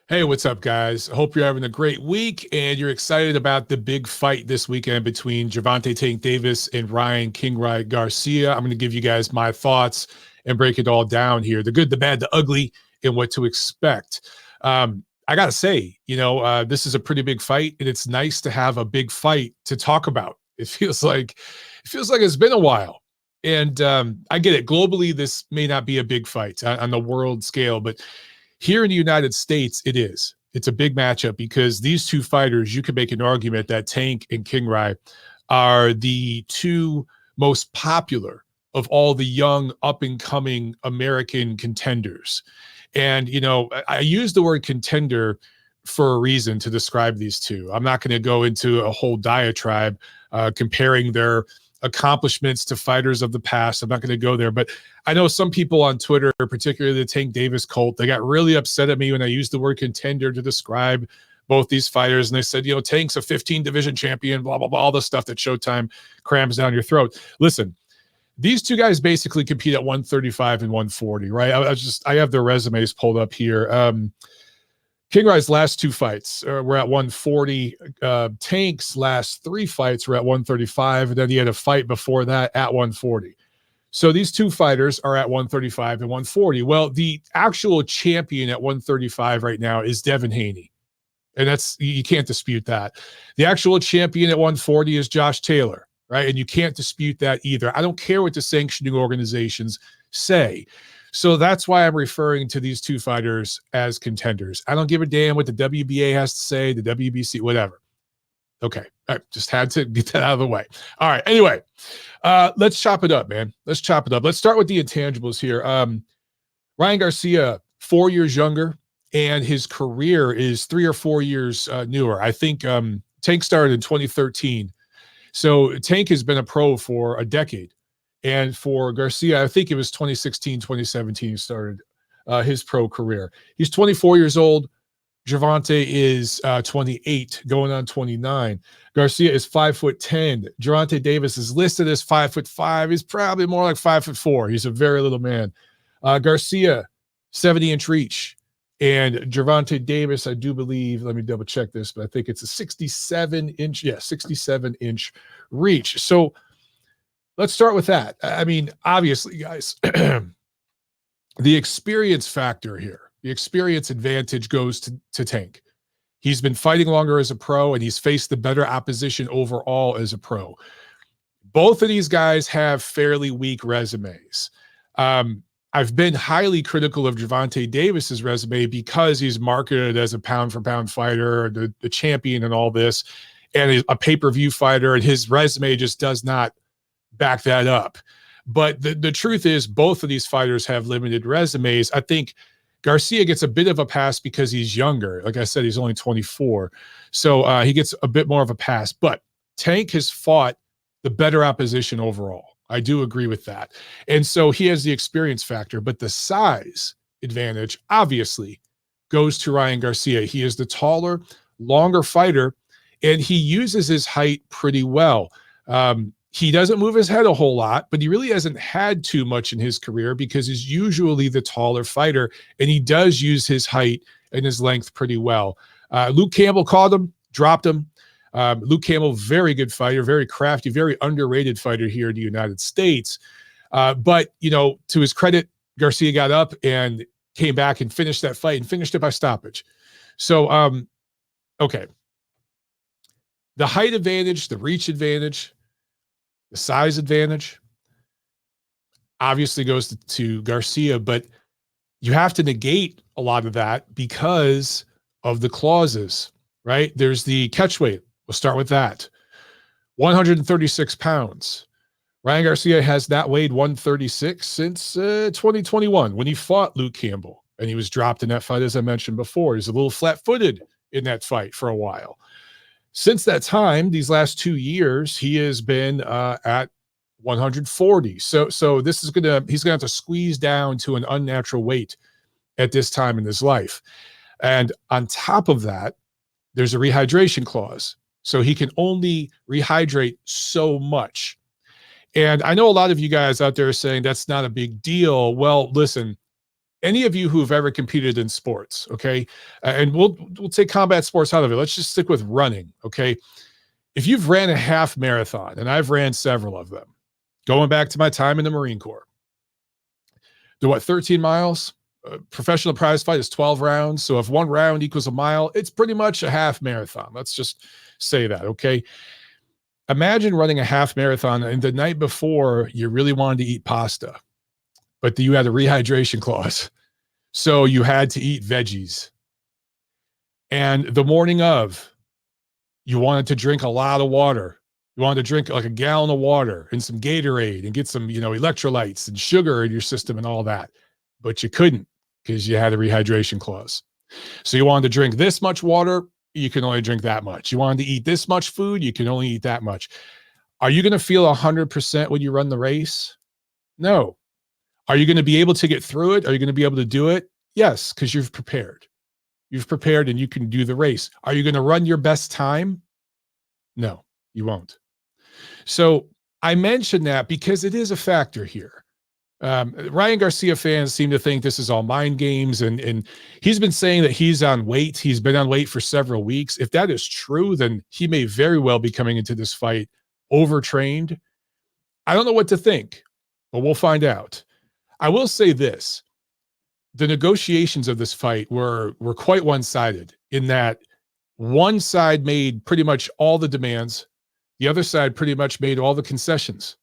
Hey, what's up, guys? I hope you're having a great week and you're excited about the big fight this weekend between Gervonta Tank Davis and Ryan KingRy Garcia. I'm going to give you guys my thoughts and break it all down here, the good, the bad, the ugly, and what to expect. I got to say, this is a pretty big fight, and it's nice to have a big fight to talk about. It feels like it's been a while. And I get it. Globally, this may not be a big fight on the world scale, but here in the United States, it is. It's a big matchup because these two fighters, you could make an argument that Tank and KingRy are the two most popular of all the young, up and coming American contenders. And, I use the word contender for a reason to describe these two. I'm not going to go into a whole diatribe comparing their accomplishments to fighters of the past. I'm not going to go there, but I know some people on Twitter, particularly the Tank Davis cult, they got really upset at me when I used the word contender to describe both these fighters. And they said, Tank's a 15 division champion, blah, blah, blah, all the stuff that Showtime crams down your throat. Listen, these two guys basically compete at 135 and 140, right? I have their resumes pulled up here. KingRy's last two fights were at 140. Tank's last three fights were at 135, and then he had a fight before that at 140. So these two fighters are at 135 and 140. Well, the actual champion at 135 right now is Devin Haney, and you can't dispute that. The actual champion at 140 is Josh Taylor, right? And you can't dispute that either. I don't care what the sanctioning organizations say. So that's why I'm referring to these two fighters as contenders. I don't give a damn what the WBA has to say, the WBC, whatever. Okay. I just had to get that out of the way. All right. Anyway, let's chop it up, man. Let's chop it up. Let's start with the intangibles here. Ryan Garcia, 4 years younger, and his career is 3 or 4 years newer. I think Tank started in 2013. So Tank has been a pro for a decade. And for Garcia, I think it was 2016, 2017, he started his pro career. He's 24 years old. Gervonta is 28, going on 29. Garcia is 5'10". Gervonta Davis is listed as 5'5". He's probably more like 5'4". He's a very little man. Garcia, 70-inch reach. And Gervonta Davis, I do believe, let me double check this, but I think it's a 67-inch reach. So let's start with that. I mean, obviously, guys, the experience factor here, the experience advantage goes to Tank. He's been fighting longer as a pro, and he's faced the better opposition overall as a pro. Both of these guys have fairly weak resumes. I've been highly critical of Gervonta Davis's resume because he's marketed as a pound-for-pound fighter, the champion and all this, and a pay-per-view fighter, and his resume just does not back that up. But the truth is, both of these fighters have limited resumes. I think Garcia gets a bit of a pass because he's younger. Like I said, he's only 24. So he gets a bit more of a pass. But Tank has fought the better opposition overall. I do agree with that. And so he has the experience factor. But the size advantage, obviously, goes to Ryan Garcia. He is the taller, longer fighter, and he uses his height pretty well. He doesn't move his head a whole lot, but he really hasn't had too much in his career because he's usually the taller fighter, and he does use his height and his length pretty well. Luke Campbell caught him, dropped him. Luke Campbell, very good fighter, very crafty, very underrated fighter here in the United States. But, to his credit, Garcia got up and came back and finished that fight and finished it by stoppage. So, okay. The height advantage, the reach advantage, the size advantage obviously goes to Garcia, but you have to negate a lot of that because of the clauses, right? There's the catch weight. We'll start with that. 136 pounds. Ryan Garcia has not weighed 136 since 2021 when he fought Luke Campbell, and he was dropped in that fight, as I mentioned before. He's a little flat-footed in that fight for a while. Since that time, these last 2 years, he has been at 140. So this is he's gonna have to squeeze down to an unnatural weight at this time in his life. And on top of that, there's a rehydration clause. So he can only rehydrate so much. And I know a lot of you guys out there are saying that's not a big deal. Well, listen, any of you who've ever competed in sports, okay, and we'll take combat sports out of it. Let's just stick with running, okay? If you've ran a half marathon, and I've ran several of them, going back to my time in the Marine Corps, they're what, 13 miles? Professional prize fight is 12 rounds. So if one round equals a mile, it's pretty much a half marathon. Let's just say that, okay? Imagine running a half marathon and the night before you really wanted to eat pasta, but you had a rehydration clause. So you had to eat veggies. And the morning of, you wanted to drink a lot of water. You wanted to drink like a gallon of water and some Gatorade and get some, electrolytes and sugar in your system and all that. But you couldn't because you had a rehydration clause. So you wanted to drink this much water, you can only drink that much. You wanted to eat this much food, you can only eat that much. Are you going to feel 100% when you run the race? No. Are you going to be able to get through it? Are you going to be able to do it? Yes, because you've prepared. You've prepared and you can do the race. Are you going to run your best time? No, you won't. So I mentioned that because it is a factor here. Ryan Garcia fans seem to think this is all mind games, and he's been saying that he's on weight. He's been on weight for several weeks. If that is true, then he may very well be coming into this fight overtrained. I don't know what to think, but we'll find out. I will say this. The negotiations of this fight were quite one-sided in that one side made pretty much all the demands. The other side pretty much made all the concessions.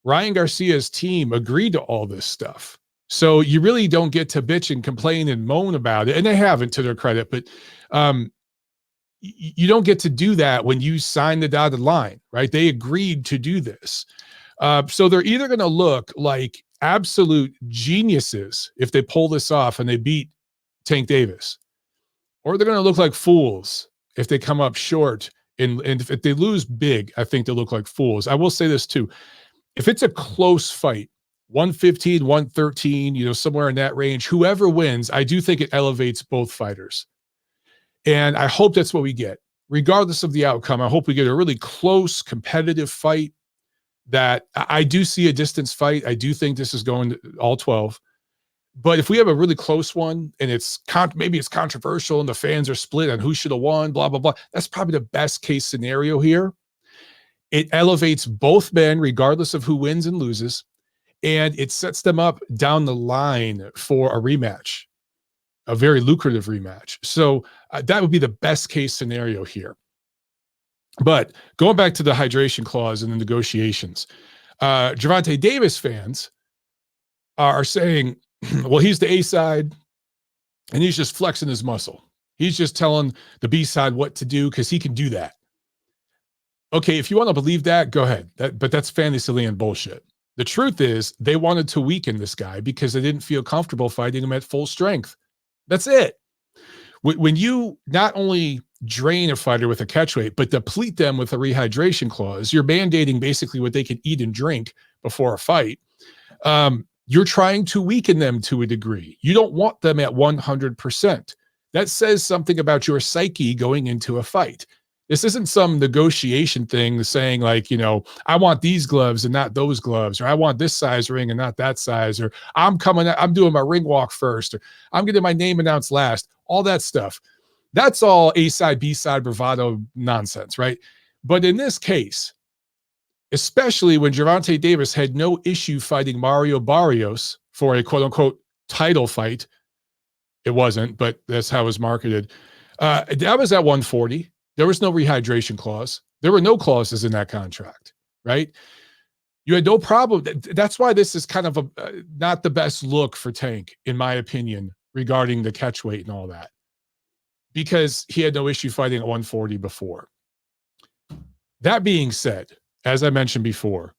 Ryan Garcia's team agreed to all this stuff. So you really don't get to bitch and complain and moan about it. And they haven't, to their credit, but you don't get to do that when you sign the dotted line, right? They agreed to do this. So they're either going to look like absolute geniuses if they pull this off and they beat Tank Davis, or they're going to look like fools if they come up short. And if they lose big, I think they'll look like fools. I will say this too. If it's a close fight, 115, 113, somewhere in that range, whoever wins, I do think it elevates both fighters. And I hope that's what we get. Regardless of the outcome, I hope we get a really close, competitive fight that I do see a distance fight. I do think this is going to all 12. But if we have a really close one and maybe it's controversial and the fans are split on who should have won, blah, blah, blah, that's probably the best case scenario here. It elevates both men regardless of who wins and loses, and it sets them up down the line for a rematch, a very lucrative rematch. So that would be the best case scenario here. But going back to the hydration clause and the negotiations, Gervonta Davis fans are saying, well, he's the A side and he's just flexing his muscle. He's just telling the B side what to do because he can do that. Okay, if you want to believe that, go ahead. But that's Fantasyland bullshit. The truth is they wanted to weaken this guy because they didn't feel comfortable fighting him at full strength. That's it. When you not only drain a fighter with a catch weight, but deplete them with a rehydration clause, you're mandating basically what they can eat and drink before a fight. You're trying to weaken them to a degree. You don't want them at 100%. That says something about your psyche going into a fight. This isn't some negotiation thing saying like, I want these gloves and not those gloves, or I want this size ring and not that size, or I'm doing my ring walk first, or I'm getting my name announced last, all that stuff. That's all A side, B side bravado nonsense, right? But in this case, especially when Gervonta Davis had no issue fighting Mario Barrios for a quote unquote title fight. It wasn't, but that's how it was marketed. That was at 140. There was no rehydration clause. There were no clauses in that contract, right? You had no problem. That's why this is kind of not the best look for Tank, in my opinion, regarding the catch weight and all that, because he had no issue fighting at 140 before. That being said, as I mentioned before,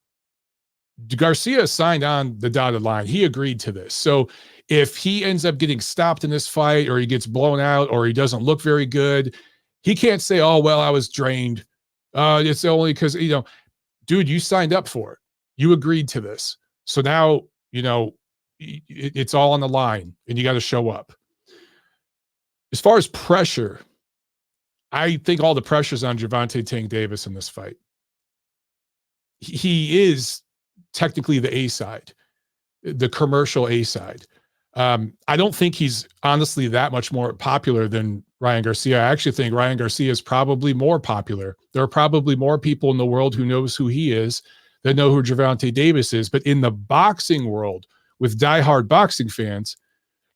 Garcia signed on the dotted line. He agreed to this. So if he ends up getting stopped in this fight, or he gets blown out, or he doesn't look very good, he can't say, oh, well, I was drained. It's only because, dude, you signed up for it. You agreed to this. So now, it's all on the line and you got to show up. As far as pressure, I think all the pressure's on Gervonta Tank Davis in this fight. He is technically the A side, the commercial A side. I don't think he's honestly that much more popular than Ryan Garcia. I actually think Ryan Garcia is probably more popular. There are probably more people in the world who knows who he is that know who Gervonta Davis is. But in the boxing world, with diehard boxing fans,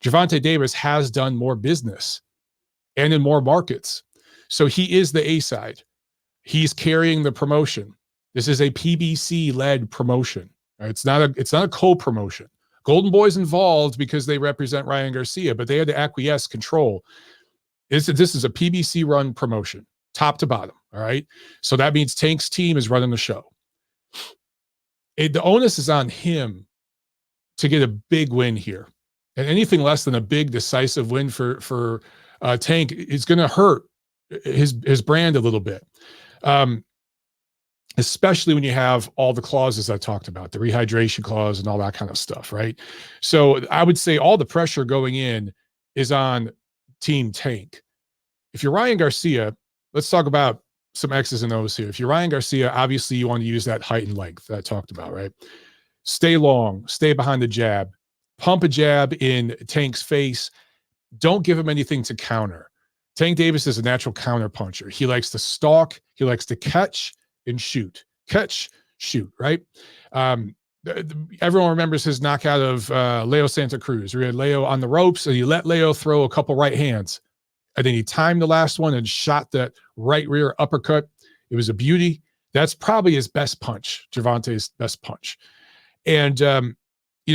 Gervonta Davis has done more business and in more markets. So he is the A side. He's carrying the promotion. This is a PBC-led promotion. It's not a co-promotion. Golden Boy's involved because they represent Ryan Garcia, but they had to acquiesce control. This is a PBC-run promotion, top to bottom, all right? So that means Tank's team is running the show. The onus is on him to get a big win here. And anything less than a big, decisive win for Tank is going to hurt his brand a little bit. Especially when you have all the clauses I talked about, the rehydration clause and all that kind of stuff, right? So I would say all the pressure going in is on Team Tank. If you're Ryan Garcia, let's talk about some X's and O's here. If you're Ryan Garcia, obviously you want to use that height and length that I talked about, right? Stay long, stay behind the jab, pump a jab in Tank's face. Don't give him anything to counter. Tank Davis is a natural counter puncher. He likes to stalk, he likes to catch and shoot. Catch, shoot, right? Everyone remembers his knockout of Leo Santa Cruz. We had Leo on the ropes, and he let Leo throw a couple right hands. And then he timed the last one and shot that right rear uppercut. It was a beauty. That's probably his best punch, Gervonta's best punch. And,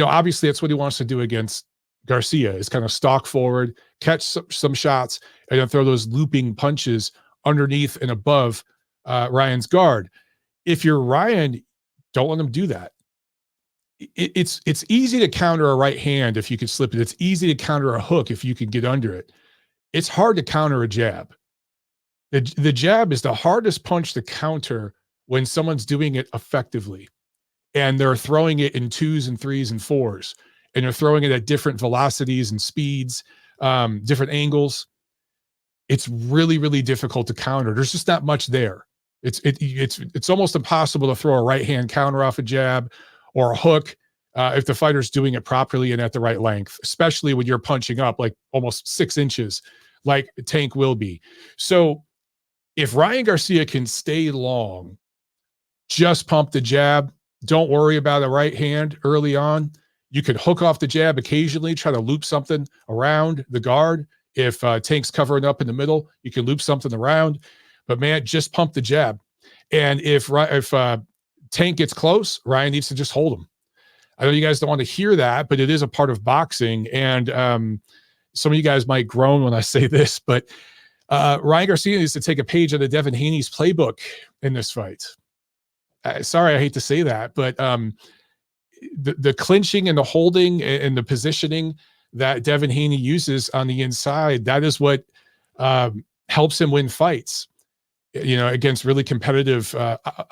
obviously that's what he wants to do against Garcia, is kind of stalk forward, catch some shots, and then throw those looping punches underneath and above Ryan's guard. If you're Ryan, don't let him do that. It's easy to counter a right hand if you can slip it. It's easy to counter a hook if you can get under it. It's hard to counter a jab. The jab is the hardest punch to counter when someone's doing it effectively. And they're throwing it in 2s and 3s and 4s. And they're throwing it at different velocities and speeds, different angles. It's really, really difficult to counter. There's just not much there. It's almost impossible to throw a right hand counter off a jab or a hook if the fighter's doing it properly and at the right length, especially when you're punching up like almost 6 inches, like Tank will be. So if Ryan Garcia can stay long, just pump the jab. Don't worry about a right hand early on. You could hook off the jab occasionally, try to loop something around the guard. If Tank's covering up in the middle, you can loop something around. But man, just pump the jab. And if Tank gets close, Ryan needs to just hold him. I know you guys don't want to hear that, but it is a part of boxing. And some of you guys might groan when I say this, but Ryan Garcia needs to take a page out of Devin Haney's playbook in this fight. Sorry, I hate to say that, but the clinching and the holding and the positioning that Devin Haney uses on the inside, that is what helps him win fights, against really competitive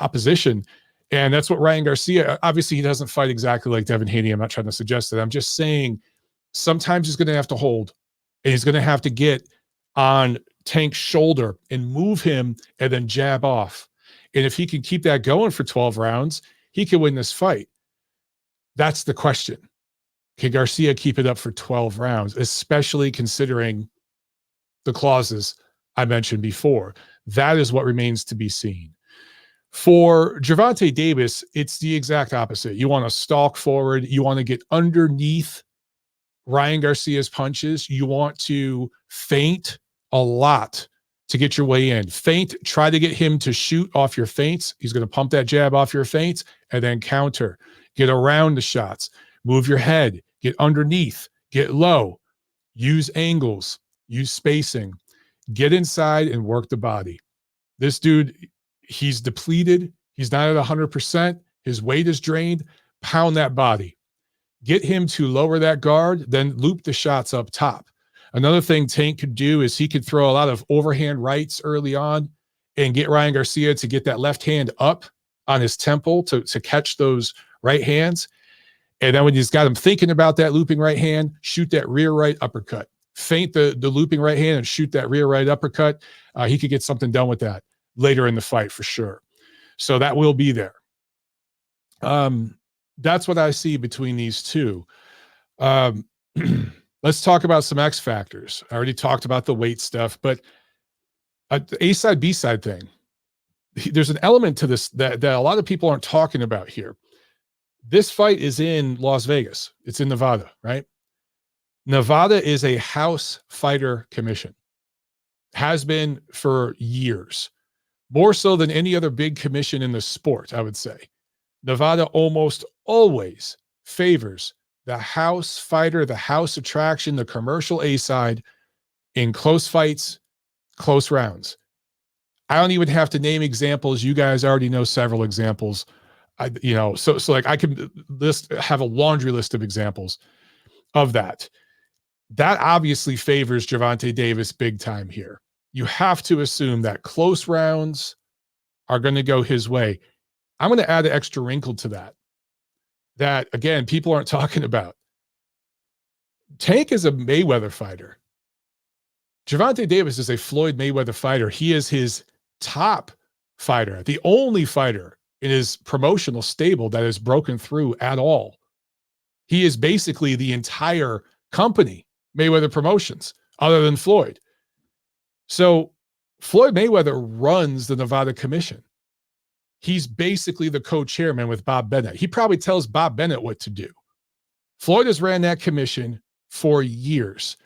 opposition. And that's what Ryan Garcia, obviously he doesn't fight exactly like Devin Haney. I'm not trying to suggest that. I'm just saying sometimes he's going to have to hold, and he's going to have to get on Tank's shoulder and move him and then jab off. And if he can keep that going for 12 rounds, he can win this fight. That's the question. Can Garcia keep it up for 12 rounds, especially considering the clauses I mentioned before? That is what remains to be seen. For Gervonta Davis, it's the exact opposite. You want to stalk forward. You want to get underneath Ryan Garcia's punches. You want to feint a lot to get your way in. Feint, try to get him to shoot off your feints. He's going to pump that jab off your feints and then counter. Get around the shots. Move your head. Get underneath. Get low. Use angles. Use spacing. Get inside and work the body. This dude, he's depleted. He's not at 100%. His weight is drained. Pound that body. Get him to lower that guard, then loop the shots up top. Another thing Tank could do is he could throw a lot of overhand rights early on and get Ryan Garcia to get that left hand up on his temple to catch those right hands. And then when he's got him thinking about that looping right hand, shoot that rear right uppercut. Feint the looping right hand and shoot that rear right uppercut. He could get something done with that later in the fight for sure. So that will be there. That's what I see between these two. Let's talk about some X factors. I already talked about the weight stuff, but the A side, B side thing. There's an element to this that a lot of people aren't talking about here. This fight is in Las Vegas. It's in Nevada, right? Nevada is a house fighter commission. Has been for years. More so than any other big commission in the sport, I would say. Nevada almost always favors the house fighter, the house attraction, the commercial A side in close fights, close rounds. I don't even have to name examples. You guys already know several examples. So like I can have a laundry list of examples of that. That obviously favors Gervonta Davis big time here. You have to assume that close rounds are going to go his way. I'm going to add an extra wrinkle to that. That, again, people aren't talking about. Tank is a Mayweather fighter. Gervonta Davis is a Floyd Mayweather fighter. He is his top fighter, the only fighter in his promotional stable that has broken through at all. He is basically the entire company, Mayweather Promotions, other than Floyd. So Floyd Mayweather runs the Nevada Commission. He's basically the co-chairman with Bob Bennett. He probably tells Bob Bennett what to do. Floyd has ran that commission for years.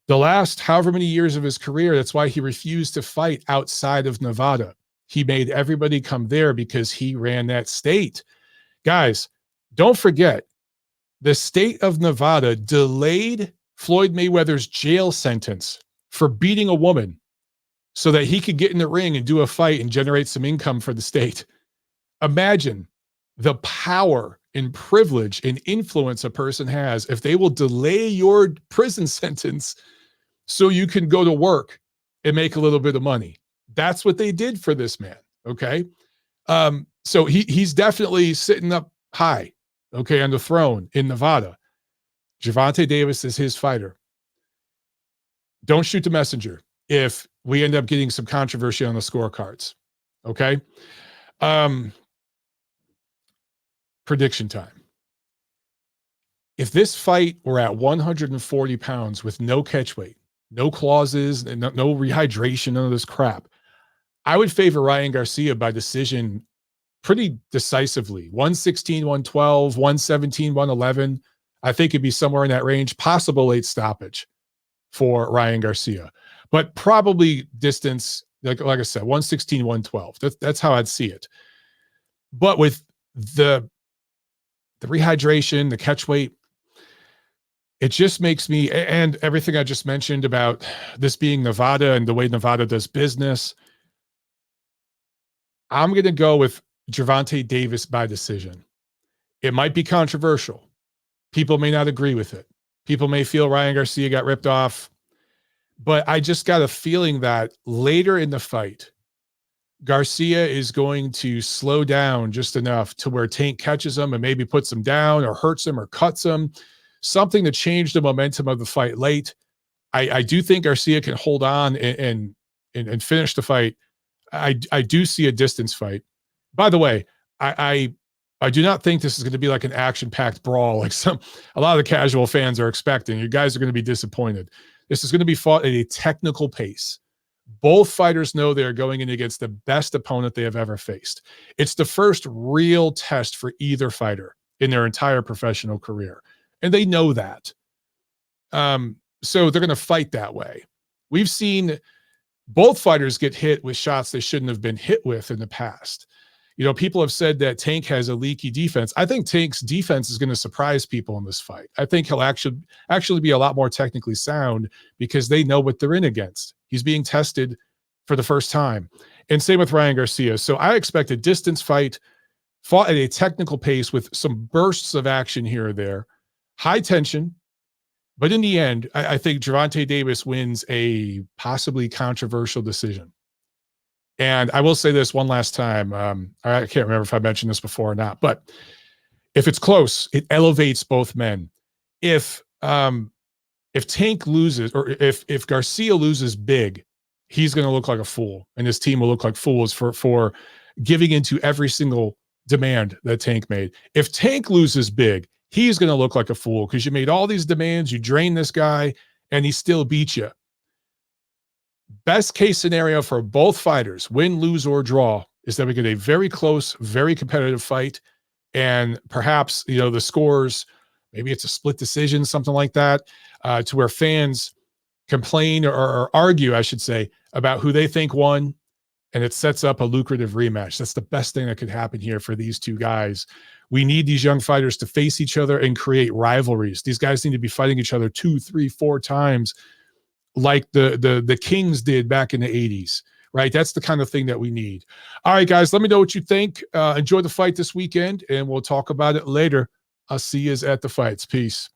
The last however many years of his career, that's why he refused to fight outside of Nevada. He made everybody come there because he ran that state. Guys, don't forget, the state of Nevada delayed Floyd Mayweather's jail sentence for beating a woman so that he could get in the ring and do a fight and generate some income for the state. Imagine the power and privilege and influence a person has if they will delay your prison sentence so you can go to work and make a little bit of money. That's what they did for this man, okay? So he's definitely sitting up high, okay, on the throne in Nevada. Gervonta Davis is his fighter. Don't shoot the messenger if we end up getting some controversy on the scorecards, okay? Prediction time. If this fight were at 140 pounds with no catch weight, no clauses, and no rehydration, none of this crap, I would favor Ryan Garcia by decision pretty decisively. 116, 112, 117, 111. I think it'd be somewhere in that range, possible late stoppage for Ryan Garcia. But probably distance, like I said, 116, 112. That's how I'd see it. But with the rehydration, the catch weight, it just makes me, and everything I just mentioned about this being Nevada and the way Nevada does business, I'm going to go with Gervonta Davis by decision. It might be controversial. People may not agree with it. People may feel Ryan Garcia got ripped off. But I just got a feeling that later in the fight, Garcia is going to slow down just enough to where Tank catches him and maybe puts him down or hurts him or cuts him. Something to change the momentum of the fight late. I do think Garcia can hold on and finish the fight. I do see a distance fight. By the way, I do not think this is going to be like an action-packed brawl like a lot of the casual fans are expecting. You guys are going to be disappointed. This is going to be fought at a technical pace. Both fighters know they're going in against the best opponent they have ever faced. It's the first real test for either fighter in their entire professional career. And they know that. So they're going to fight that way. We've seen both fighters get hit with shots they shouldn't have been hit with in the past. You know, people have said that Tank has a leaky defense. I think Tank's defense is going to surprise people in this fight. I think he'll actually be a lot more technically sound because they know what they're in against. He's being tested for the first time. And same with Ryan Garcia. So I expect a distance fight fought at a technical pace with some bursts of action here or there. High tension. But in the end, I think Gervonta Davis wins a possibly controversial decision. And I will say this one last time. I can't remember if I mentioned this before or not, but if it's close, it elevates both men. If Tank loses, or if Garcia loses big, he's going to look like a fool, and his team will look like fools for giving into every single demand that Tank made. If Tank loses big, he's going to look like a fool because you made all these demands, you drained this guy, and he still beat you. Best case scenario for both fighters, win, lose, or draw, is that we get a very close, very competitive fight. And perhaps, the scores, maybe it's a split decision, something like that, to where fans complain or argue, I should say, about who they think won. And it sets up a lucrative rematch. That's the best thing that could happen here for these two guys. We need these young fighters to face each other and create rivalries. These guys need to be fighting each other 2, 3, 4 times like the Kings did back in the 80s, right? That's the kind of thing that we need. All right, guys, let me know what you think. Enjoy the fight this weekend, and we'll talk about it later. I'll see you at the fights. Peace.